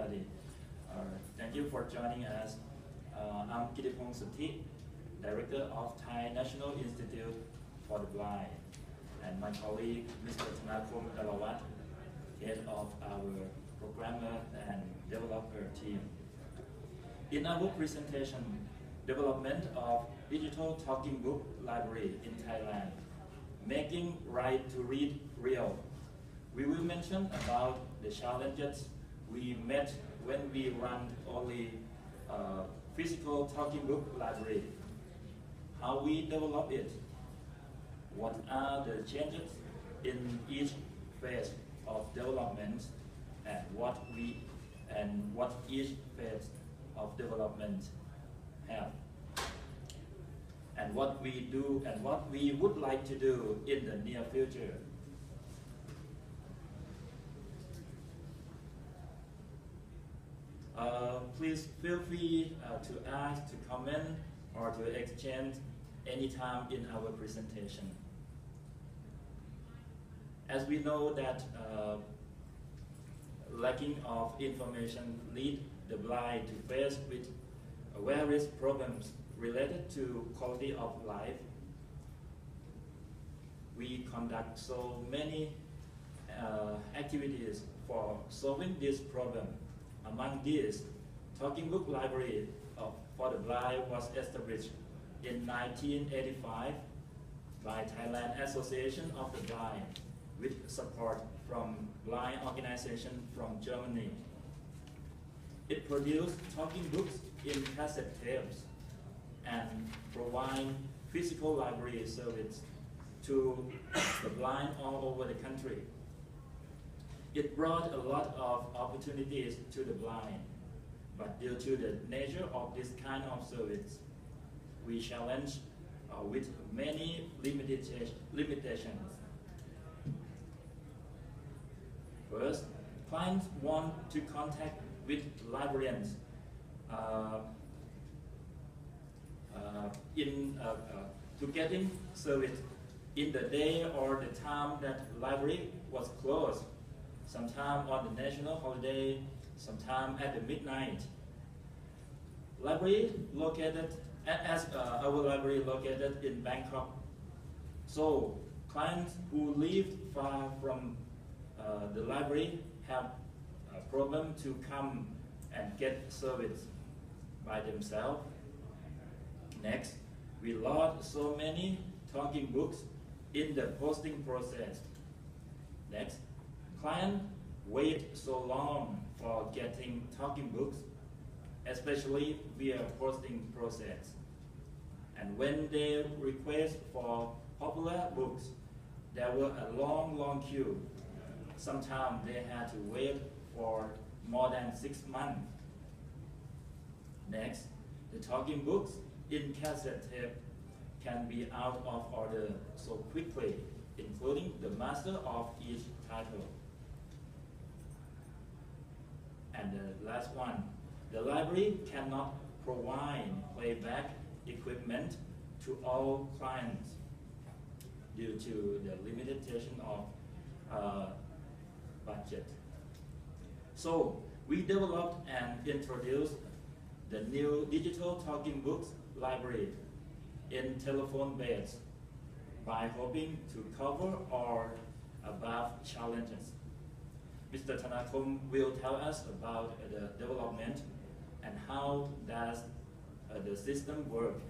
everybody. Thank you for joining us. I'm Kitipong Director of Thai National Institute for the Blind, and my colleague, Mr. Thanakom Talawat, head of our programmer and developer team. In our presentation, development of digital talking book library in Thailand, making right to read real. We will mention about the challenges we met when we run only physical talking book library, how we develop it, what are the changes in each phase of development, and what each phase of development have, and what we do and what we would like to do in the near future. Please feel free to ask, to comment, or to exchange anytime in our presentation. As we know that lacking of information lead the blind to face with various problems related to quality of life. We conduct so many activities for solving this problem. Among these, Talking Book Library for the Blind was established in 1985 by Thailand Association of the Blind with support from blind organization from Germany. It produced talking books in cassette tapes and provide physical library service to the blind all over the country. It brought a lot of opportunities to the blind, but due to the nature of this kind of service, we challenge with many limitations. First, clients want to contact with librarians to getting service in the day or the time that library was closed, sometime on the national holiday, sometime at the midnight. Library located, our library located in Bangkok. So clients who live far from the library have a problem to come and get service by themselves. Next, we lost so many talking books in the posting process. Next, clients wait so long for getting talking books, especially via posting process. And when they request for popular books, there were a long queue. Sometimes they had to wait for more than 6 months. Next, the talking books in cassette tape can be out of order so quickly, including the master of each title. And the last one, the library cannot provide playback equipment to all clients due to the limitation of budget. So we developed and introduced the new digital talking books library in telephone base by hoping to cover all above challenges. Mr. Thanakom will tell us about the development and how does the system work.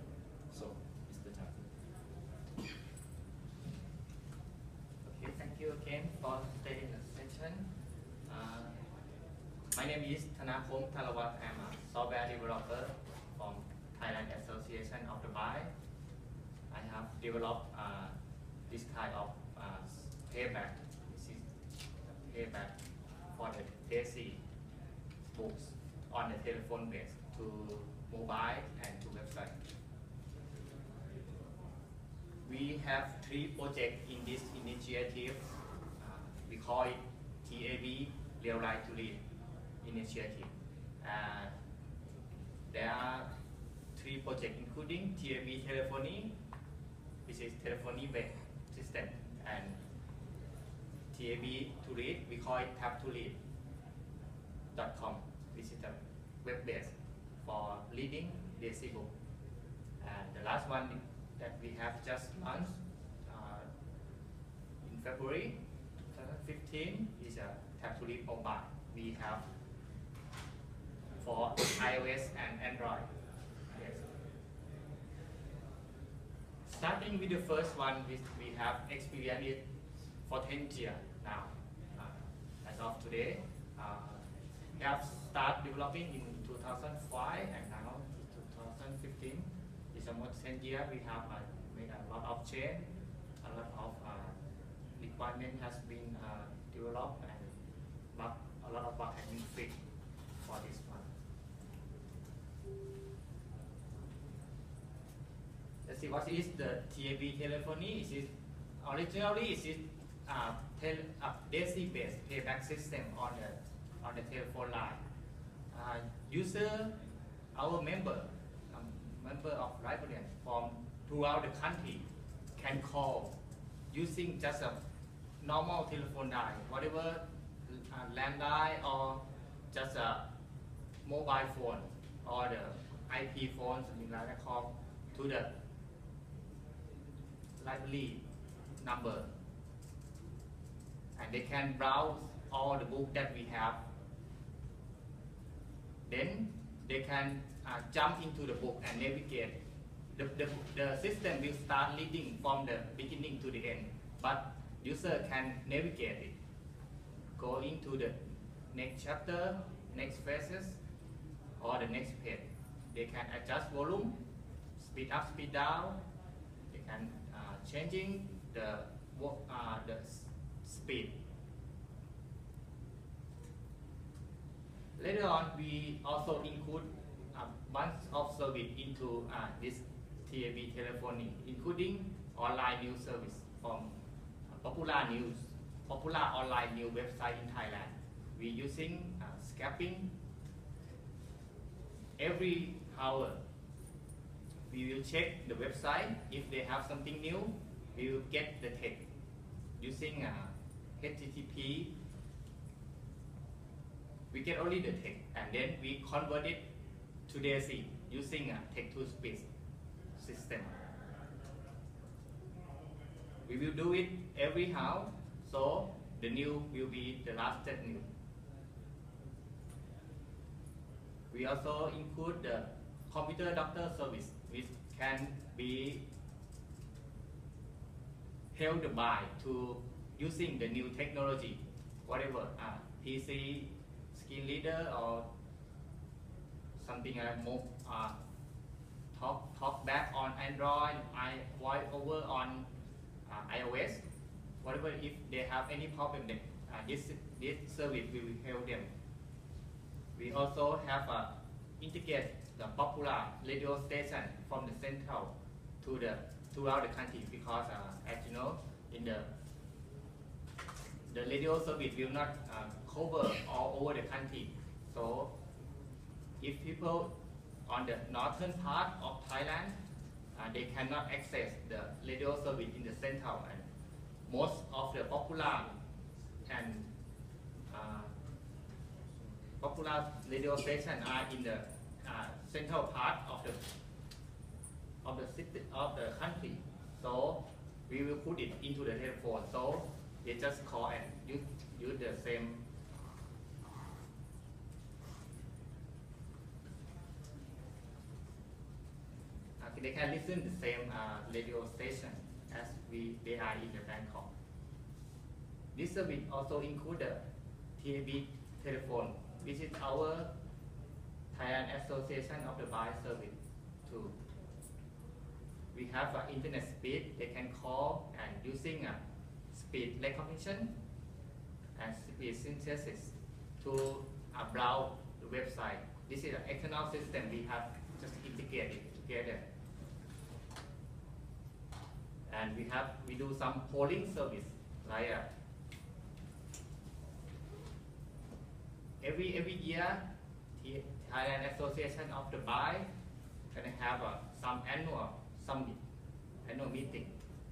So, Mr. Thanakom. Okay, thank you again for staying in the session. My name is Thanakom Talawat. I'm a software developer from Thailand Association of the Blind. I have developed this type of payback. This is payback for the TAB2Read books on the telephone base to mobile and to website. We have 3 projects in this initiative. We call it TAB to Read initiative. There are 3 projects including TAB Telephony, which is telephony based system, and TAB2Read, we call it TAB2Read.com. This is the web-based for reading DSC book. And the last one that we have just launched in February 2015 is a TAB2Read mobile. We have for iOS and Android. Yes. Starting with the first one, we have experienced it for 10 years now. As of today, we have started developing in 2005 and now 2015. It's almost 10 years. We have made a lot of change, a lot of requirement has been developed, and a lot of bug has been fixed for this one. Let's see what is the TAB telephony. Originally it is DSC-based payback system on the telephone line. User, our member of librarians from throughout the country can call using just a normal telephone line, whatever landline or just a mobile phone or the IP phone, something like that, call to the library number, and they can browse all the books that we have. Then they can jump into the book and navigate. The system will start reading from the beginning to the end, but user can navigate it, go into the next chapter, next phases, or the next page. They can adjust volume, speed up, speed down. They can changing the speed. Later on, we also include a bunch of service into this TAB telephony, including online news service from popular online news website in Thailand. We using scrapping. Every hour, we will check the website. If they have something new, we will get the text using HTTP. We get only the text, and then we convert it to DSC using a text-to-speech system. We will do it every hour, so the new will be the last new. We also include the computer doctor service, which can be held by to using the new technology, whatever, PC, screen reader, or something like more talk back on Android, voice over on iOS, whatever. If they have any problem, then this service will help them. We also have integrate the popular radio station from the central to throughout the country, because as you know, in the radio service will not cover all over the country. So if people on the northern part of Thailand, they cannot access the radio service in the central, and most of the popular radio stations are in the central part of the city of the country. So we will put it into the telephone, so they just call and use the same. They can listen the same radio station as they are in the Bangkok. This service also includes the TAB telephone, which is our Thailand Association of the Blind service too. We have internet speed. They can call and using speed recognition and speed synthesis to browse the website. This is an external system we have just integrated together. And we do some polling service, like every year, Thailand Association of the Blind can have some annual meeting.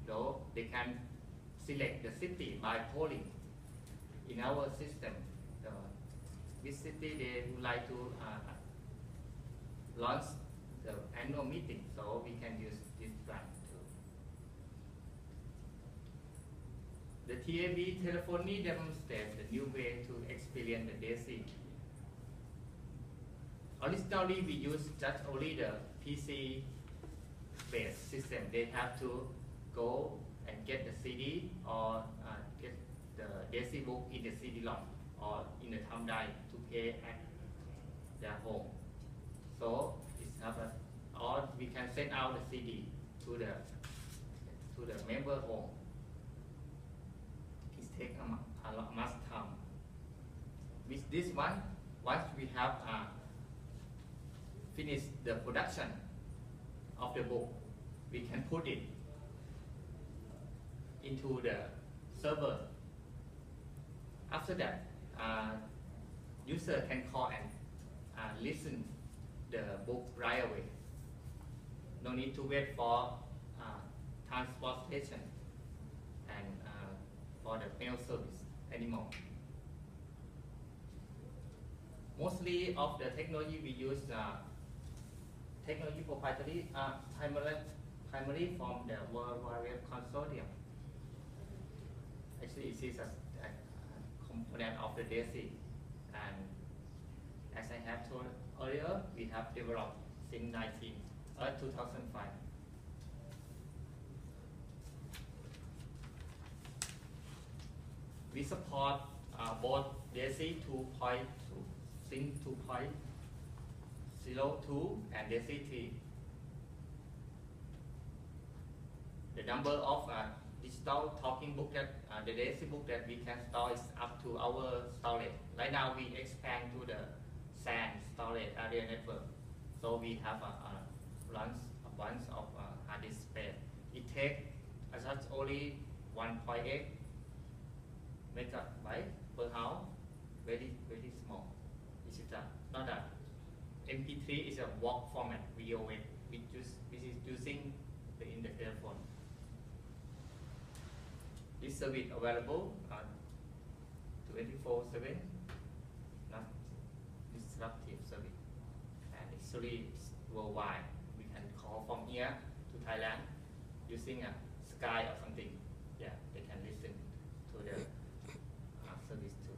So they can select the city by polling in our system. which city they would like to launch the annual meeting, so we can use this plan too. The TAB Telephony demonstrates the new way to experience the DAISY. Originally, we used just only the PC-based system. They have to go and get the CD or get the DAISY book in the CD-ROM or in the thumb drive to play at their home. So it's have a, or we can send out the CD to the member home. It takes a much time. With this one, once we have finished the production of the book, we can put it into the server. After that, user can call and listen the book right away. No need to wait for transportation and for the mail service anymore. Mostly of the technology we use technology proprietary primarily from the World Wide Web Consortium. Actually, it is a component of the DAISY, and as I have told earlier, we have developed since 2005. We support both DAISY 2.2 since 2.02 and DAISY 3. The number of digital talking book that the DAISY book that we can store is up to our storage. Right now we expand to the SAN storage area network. So we have a bunch of hard disk space. It takes just only 1.8 megabyte per hour. Very small. This is not a MP3 is a walk format video which is using in the telephone. This service available 24/7, not disruptive service, and it's really worldwide. We can call from here to Thailand using a Sky or something. Yeah, they can listen to the service too.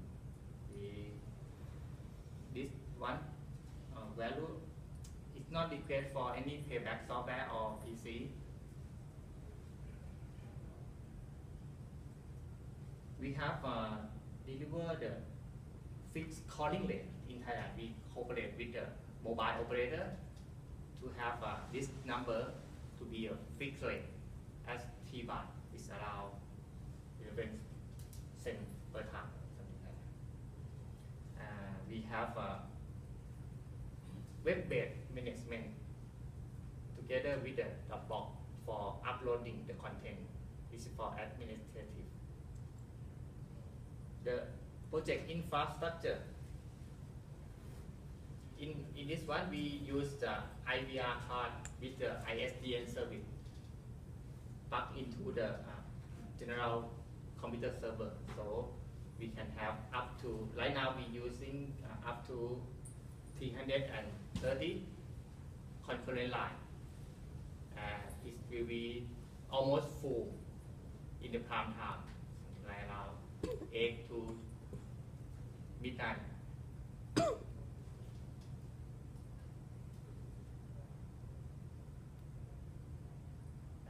This one value is not required for any playback software or PC. We have delivered the fixed calling rate in Thailand. We cooperate with the mobile operator to have this number to be a fixed rate as TAB is around 11 cents per time, something like that. We have web-based management together with the Dropbox for uploading the content. This is for administrative. The project infrastructure. In this one, we use the IVR card with the ISDN service plugged into the general computer server. So we can have up to, right now we're using up to 330 concurrent line. It will be almost full in the prime time, like around 8 to midnight.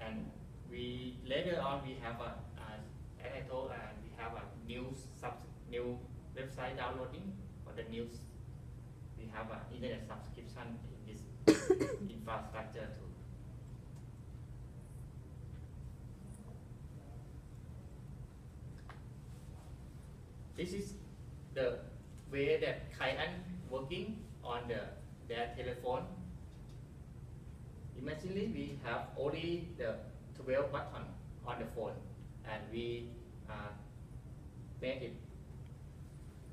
And we later on we have a, as I told, we have a new website downloading for the news. We have an internet subscription in this infrastructure too. This is the way that client working on their telephone. Imagine we have only the 12 buttons on the phone, and we make it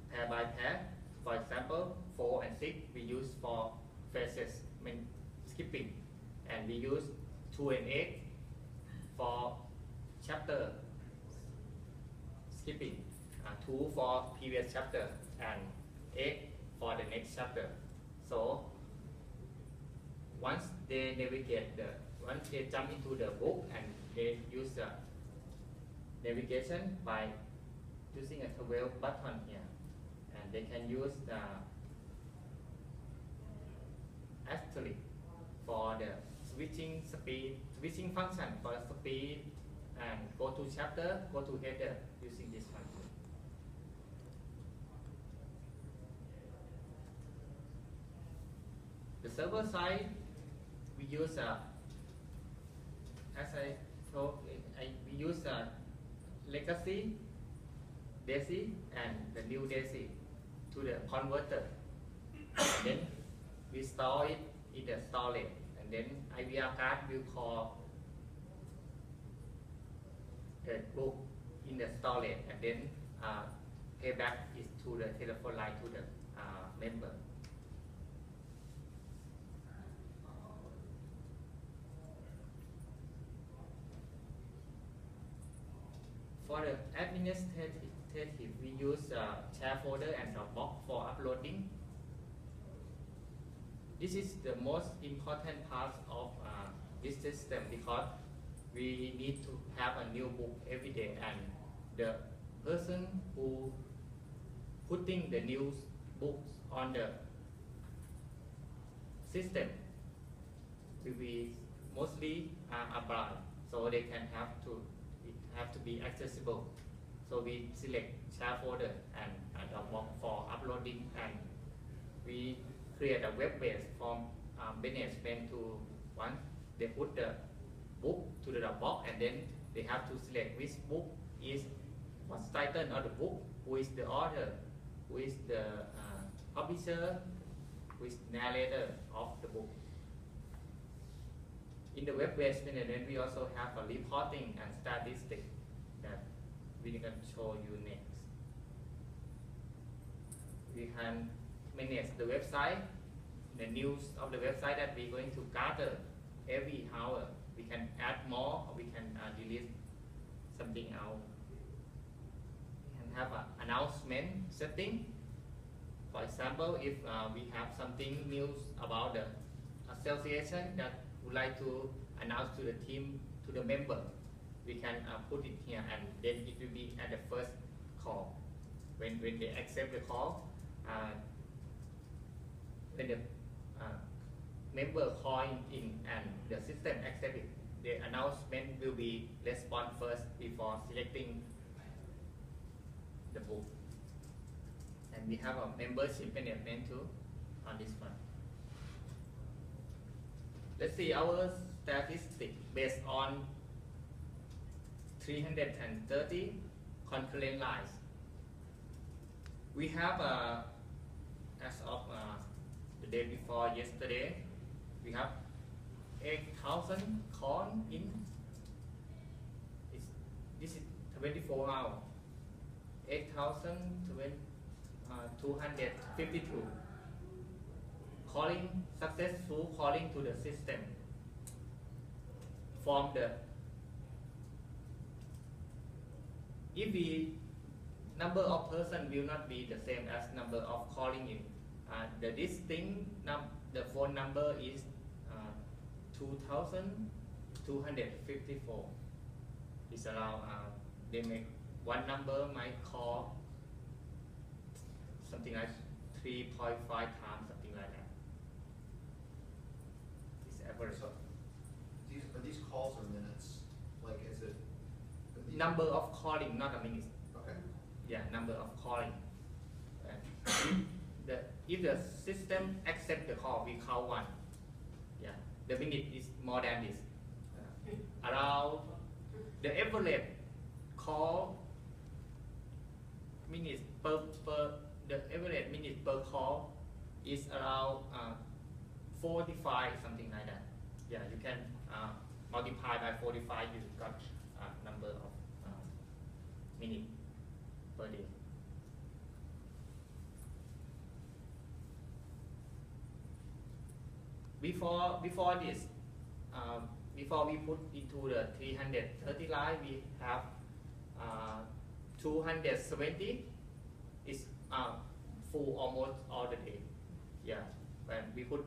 pair by pair. For example, 4 and 6 we use for phrases skipping, and we use 2 and 8 for chapter skipping, 2 for previous chapter, and 8 for the next chapter. So once they once they jump into the book and they use the navigation by using a 12 button here, and they can use the asterisk for the switching speed, switching function for the speed, and go to chapter, go to header using this function. The server side, we use as I told, we use legacy DAISY and the new DAISY to the converter. And then we store it in the storage, and then IVR card will call the book in the storage, and then payback is to the telephone line to the member. For the administrative, we use share folder and Dropbox for uploading. This is the most important part of this system because we need to have a new book every day, and the person who putting the new books on the system will be mostly abroad, so they can have to be accessible. So we select share folder and Dropbox for uploading, and we create a web-based form management to once they put the book to the Dropbox, and then they have to select which book is what's title of the book, who is the author, who is the publisher, who is narrator of the book. In the web-based management, we also have a reporting and statistics that we can show you next. We can manage the website, the news of the website that we're going to gather every hour. We can add more, or we can delete something else. We can have an announcement setting. For example, if we have something news about the association that would like to announce to the team, to the member, we can put it here, and then it will be at the first call. When they accept the call, when the member call in and the system accept it, the announcement will be respond first before selecting the book. And we have a membership management too on this one. Let's see our statistics based on 330 concurrent lines. We have as of the day before yesterday, we have 8,000 calls in. This is 24 hours. 8,252 calling, successful calling to the system. From the, if the number of person will not be the same as number of calling in, the distinct the phone number is 2,254. It's around they make one number might call something like 3.5 times, something like that. It's average. So these calls or minutes? Like, is it Number of calling, not a minute. okay? Yeah, number of calling. If the system accept the call, we count one. Yeah, the minute is more than this. Around the average call minutes per the average minute per call is around 45, something like that. Yeah, you can multiply by 45, you got number of minutes per day. Before this, before we put into the 330 line, we have 270 is 4 full almost all the day. Yeah, when we put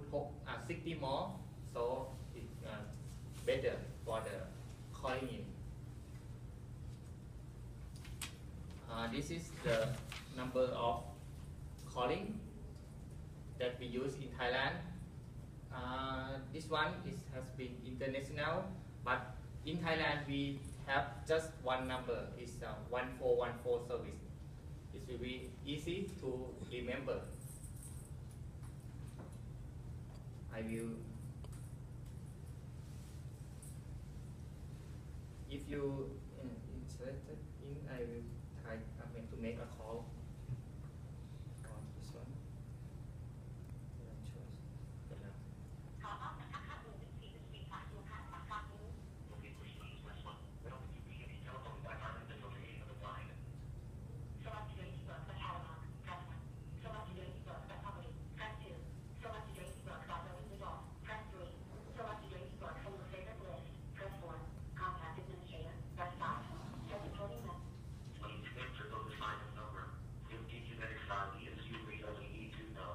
60 more, so it's better for the calling in. This is the number of calling that we use in Thailand. This one has been international, but in Thailand we have just one number. It's 1414 service. It will be easy to remember. I will. If you interested in, I will try to make a call on this one.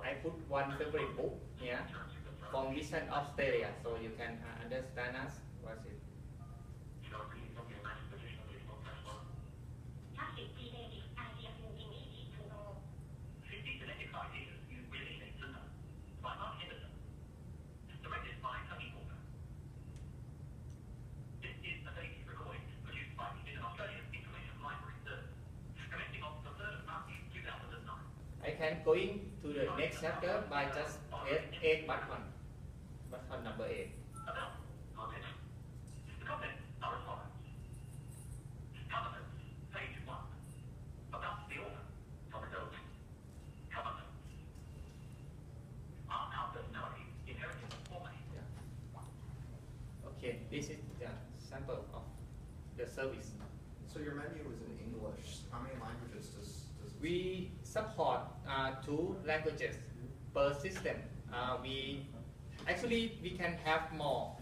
I put one favorite book here from Vision Australia, so you can understand us. What's it? I can going to the next chapter by just press 8 button number 8. Okay, this is the sample of the service. So your menu is in English. How many languages does We support 2 languages per system. We can have more,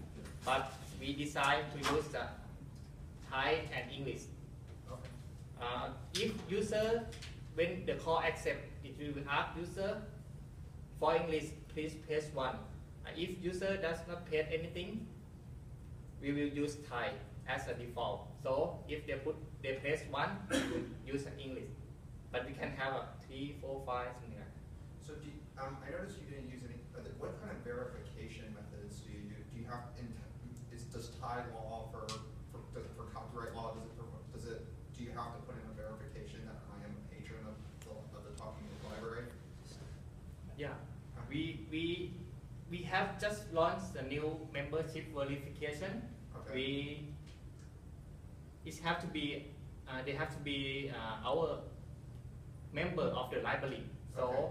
but we decide to use the Thai and English. Okay. If user, when the call accept, it will ask user for English, please press 1. If user does not press anything, we will use Thai as a default. So if they press 1, we will use English. But we can have a 3, 4, 5, something like that. So I noticed you didn't use any. What kind of verification methods do you use? Do you have? Does Thai law for copyright law? Do you have to put in a verification that I am a patron of the Talking Book Library? Yeah, we have just launched a new membership verification. Okay. They have to be our member of the library. So Okay.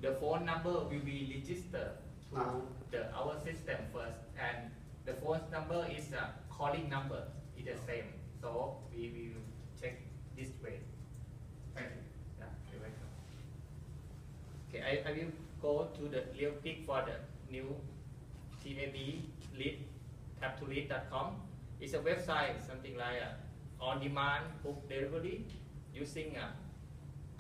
the phone number will be registered to our system first, and the phone number is a calling number. It's the same. So we will check this way. Thank you. Yeah, you're welcome. Okay, I will go to the real quick for the new TAB2Read, TAB2Read.com. It's a website, something like on-demand book delivery using.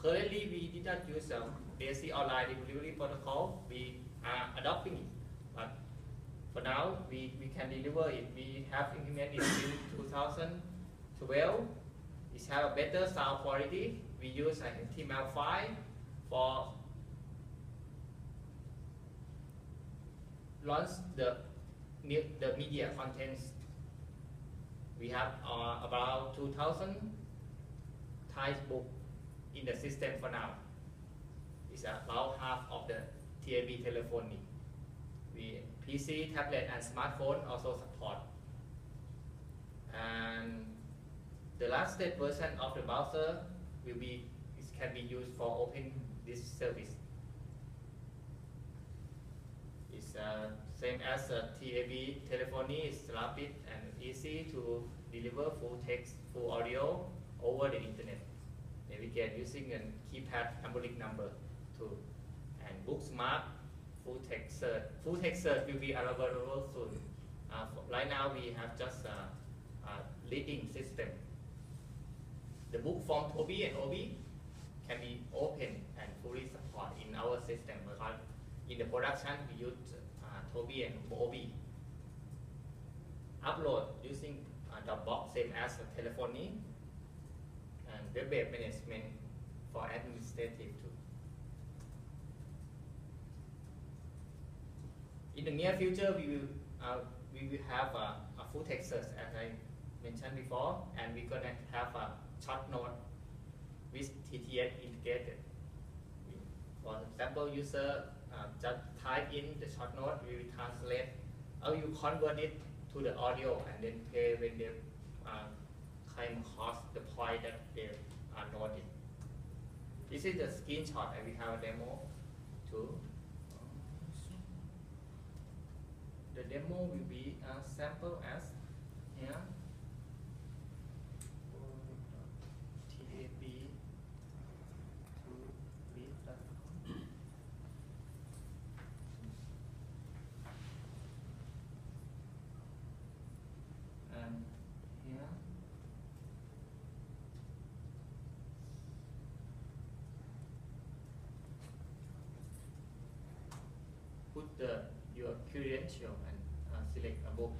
Currently, we did not use basic online delivery protocol. We are adopting it, but for now, we can deliver it. We have implemented it in 2012. It has a better sound quality. We use HTML5 for launch the media contents. We have about 2,000 Thai books in the system for now. It's about half of the TAB telephony. We PC, tablet, and smartphone also support. And the last state version of the browser can be used for open this service. It's same as TAB telephony. It's rapid and easy to deliver full text, full audio over the internet. Navigate using a keypad numeric number too. And Booksmart full text search. Full text search will be available soon. Right now we have just a reading system. The book from Toby and Obi can be open and fully support in our system because in the production we use Toby and Bobby. Upload using Dropbox, same as telephony, and web-based management for administrative too. In the near future, we will have a full text search as I mentioned before, and we're gonna have a short note with TTS integrated. For example, user just type in the short note, we will translate, or you convert it to the audio and then play when they came across the point that they are noting. This is the screenshot, and we have a demo too. The demo will be a sample as here. TAB2Read. And here. Put your credential and select a book.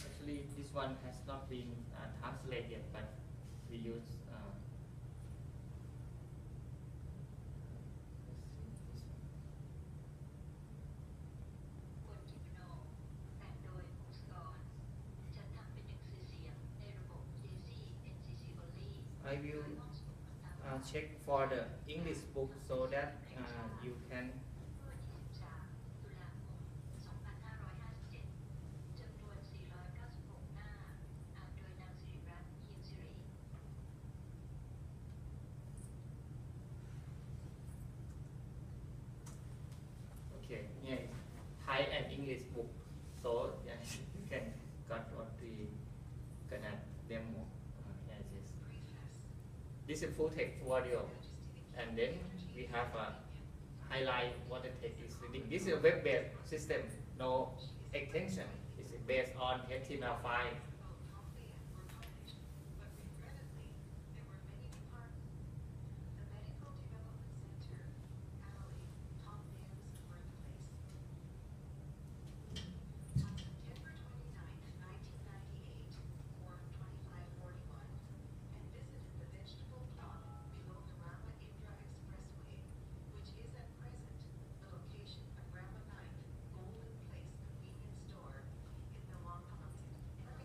Actually, this one has not been translated yet, but we use. I will check for the English book so that you can. Okay, yeah, Thai and English book, so yes, you can got what we gonna demo. This is full text audio, and then we have a highlight what the text is reading. This is a web-based system, no extension. It's based on HTML file.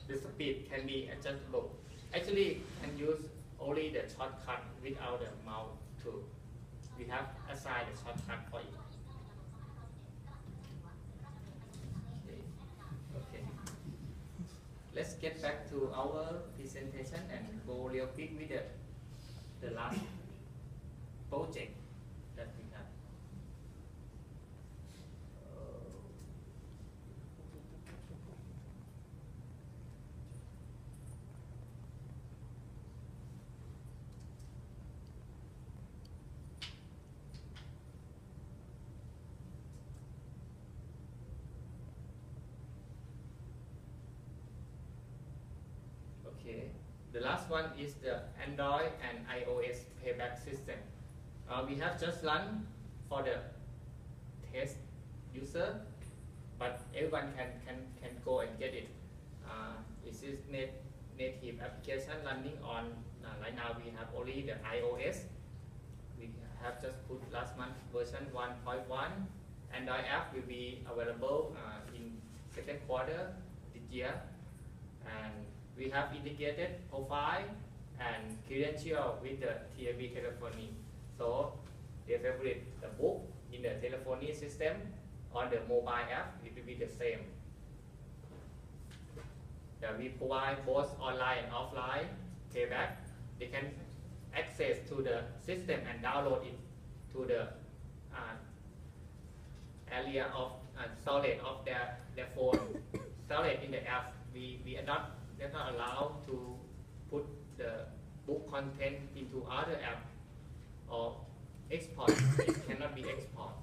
The speed can be adjustable. Actually, can use only the shortcut without the mouse too. We have assigned the shortcut for it. Okay. Let's get back to our presentation and go real quick with the last project that we have. Okay, the last one is the Android and iOS payback system. We have just run for the test user, but everyone can go and get it. This is native application running on, right now we have only the iOS. We have just put last month version 1.1. Android app will be available in second quarter this year. And we have integrated profile and credential with the TAB telephony. So they favorite the book in the telephony system or the mobile app, it will be the same. We provide both online and offline payback. They can access to the system and download it to the area of storage of their phone. Storage in the app, we are not they're not allowed to put the book content into other app or export. It cannot be export,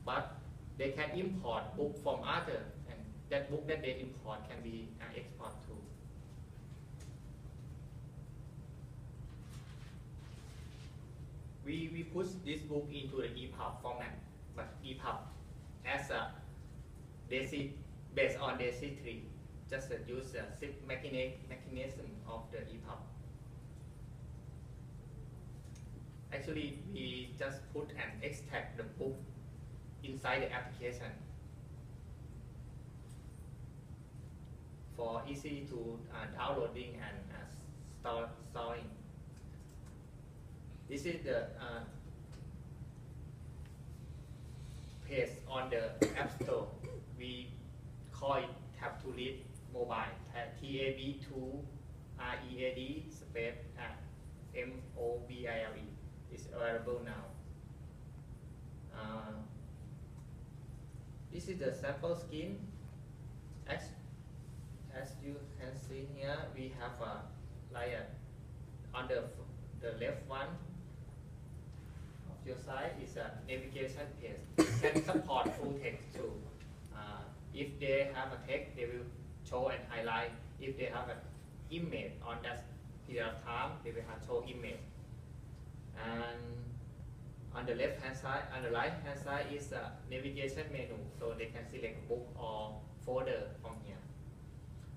but they can import book from other, and that book that they import can be export too. We push this book into the EPUB format, but EPUB as a based on DAISY 3, just use the mechanism of the EPUB. Actually, we just put and extract the book inside the application for easy to downloading and storing. This is the page on the App Store. We call it TAB2Read Mobile, TAB2Read space MOBILE. Is available now. This is the sample skin. As you can see here, we have a layer on the left one of your side is a navigation page. Can support full text too. If they have a text, they will show and highlight. If they have an image on that period of time, they will have show image. And on the left hand side, on the right hand side is a navigation menu, so they can select book or folder from here.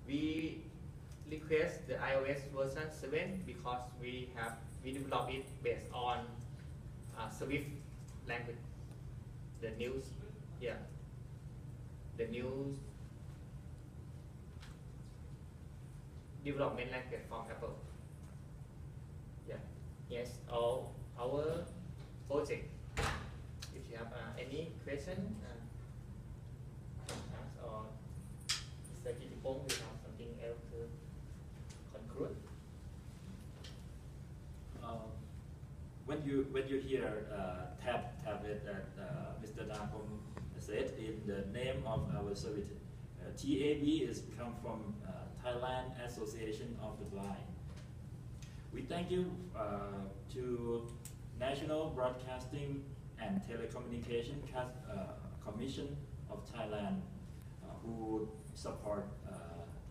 We request the iOS version 7 because we developed it based on Swift language, the new development language from Apple. Yes, all our project. If you have any question, ask, or Mr. Kitipong will have something else to conclude. When you hear tablet that Mr. Nakom said in the name of our service, TAB is come from Thailand Association of the Blind. We thank you to National Broadcasting and Telecommunication Commission of Thailand who support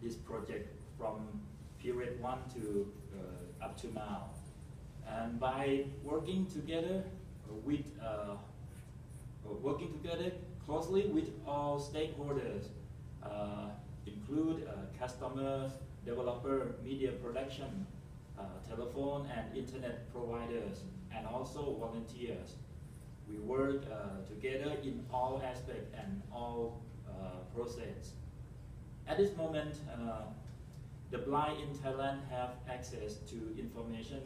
this project from period 1 to up to now. And by working together closely with all stakeholders, include customers, developer, media production, telephone and internet providers, and also volunteers. We work together in all aspects and all process. At this moment, the blind in Thailand have access to information.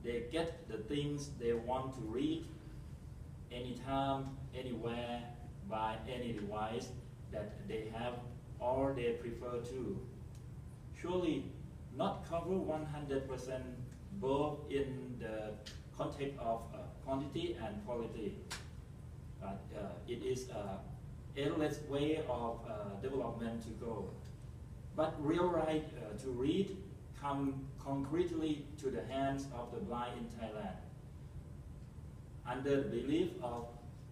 They get the things they want to read anytime, anywhere, by any device that they have or they prefer to. Surely not cover 100% both in the context of quantity and quality, but it is an endless way of development to go. But real right to read come concretely to the hands of the blind in Thailand. Under the belief of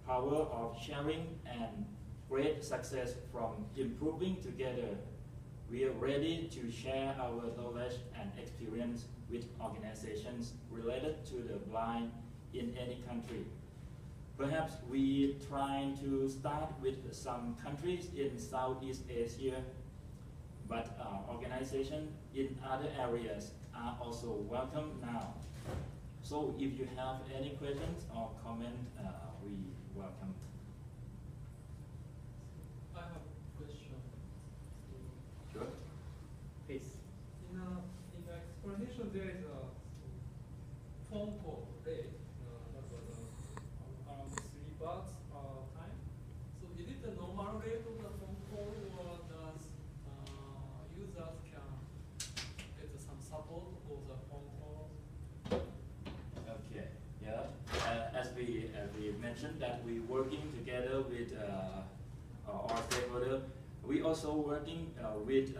power of sharing and great success from improving together, we are ready to share our knowledge and experience with organizations related to the blind in any country. Perhaps we try to start with some countries in Southeast Asia, but organizations in other areas are also welcome now. So if you have any questions or comments, we welcome. I have a question. Sure. Please. In the explanation, there is a phone call rate that was around 3 bucks time. So is it the normal rate of the phone call, or does users can get some support for the phone call? Okay. Yeah. As we mentioned that we working together with our stakeholder. We also working with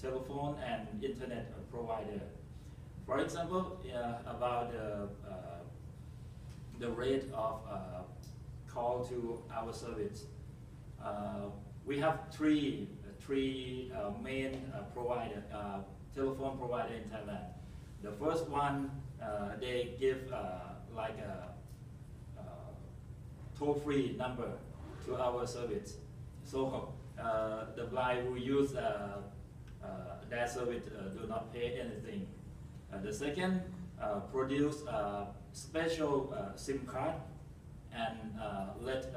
telephone and internet provider. For example, about the rate of call to our service. We have three main provider, telephone provider in Thailand. The first one, they give like a toll-free number to our service. So the blind who use their service do not pay anything. The second, produce a special SIM card and let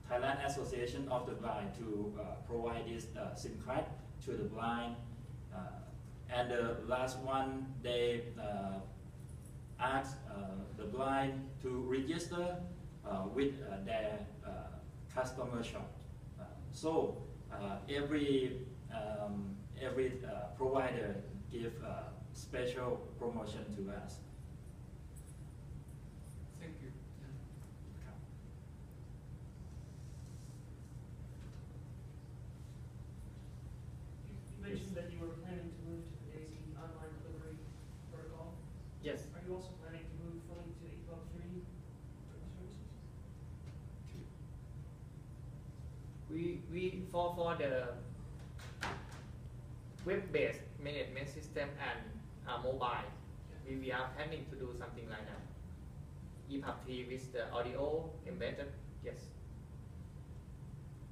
Thailand Association of the Blind to provide this SIM card to the blind. And the last one, they ask the blind to register with their customer shop. So every provider give special promotion to us. Thank you. You mentioned that you were planning to move to the DAISY online delivery protocol. Yes. Are you also planning to move fully to TAB2Read services? We for the web-based management system and mobile, we are planning to do something like that. EPUB3 with the audio embedded, yes.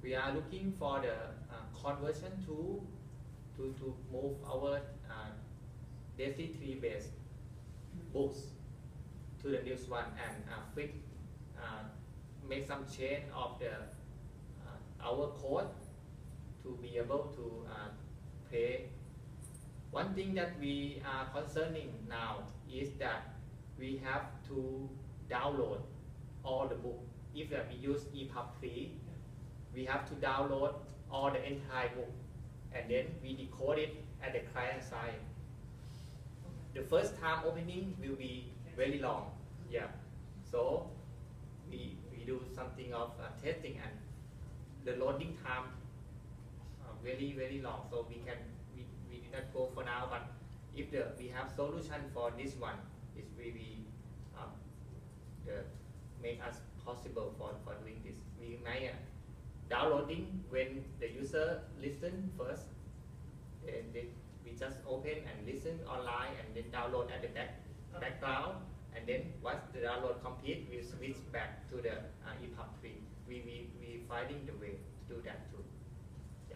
We are looking for the conversion to move our DAISY 3 based books to the next one and make some change of the our code to be able to play. One thing that we are concerning now is that we have to download all the book. If we use EPUB3, we have to download all the entire book and then we decode it at the client side. The first time opening will be very long, yeah. So we do something of testing and the loading time very long. So we did not go for now, but if we have solution for this one, it will be make us possible for doing this. We may downloading when the user listen first, and then we just open and listen online and then download at the background, and then once the download complete, we switch back to the EPUB3. We finding the way to do that too. Yeah.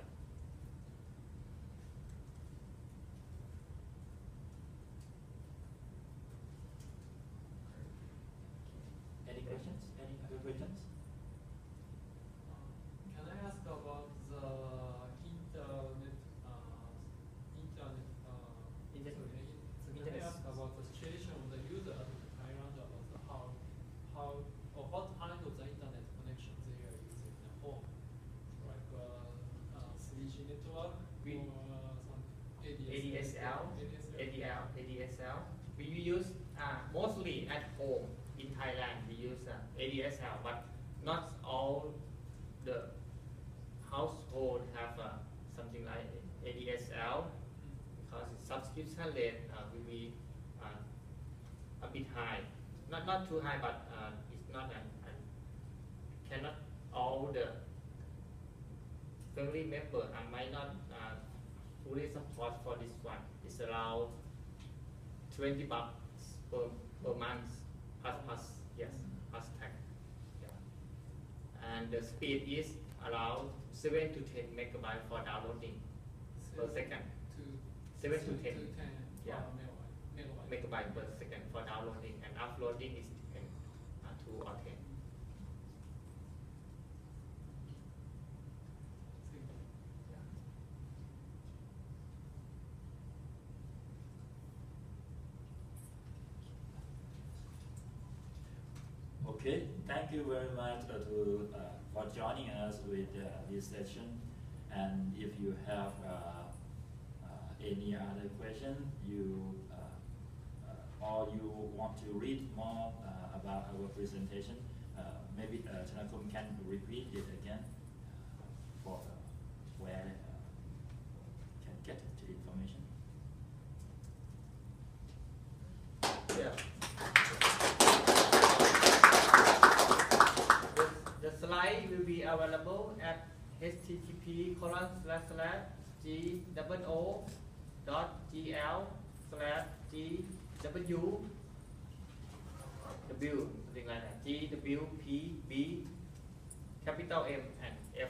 Any questions? Any other questions? Can I ask about the internet? Can I ask about the situation of the user in Thailand, about how or what kind of the internet connection they are using at home, like 3G network or some ADSL. We use mostly at home in Thailand. We use ADSL, but not all the household have something like ADSL because its subscription rate will be a bit high. Not too high, but it's not cannot all the family member might not fully support for this one. It's around 20 bucks per month plus tax. Yeah. And the speed is around 7 to 10 megabytes for downloading per second. 7 to 10. Yeah. Megabyte per second for downloading, and uploading is 2 or 10. Okay, thank you very much for joining us with this session. And if you have any other question, or you want to read more about our presentation, maybe Thanakum can repeat it again for where can get to it. website will be available at http://go.gl/gw something like that, GWPB capital M and F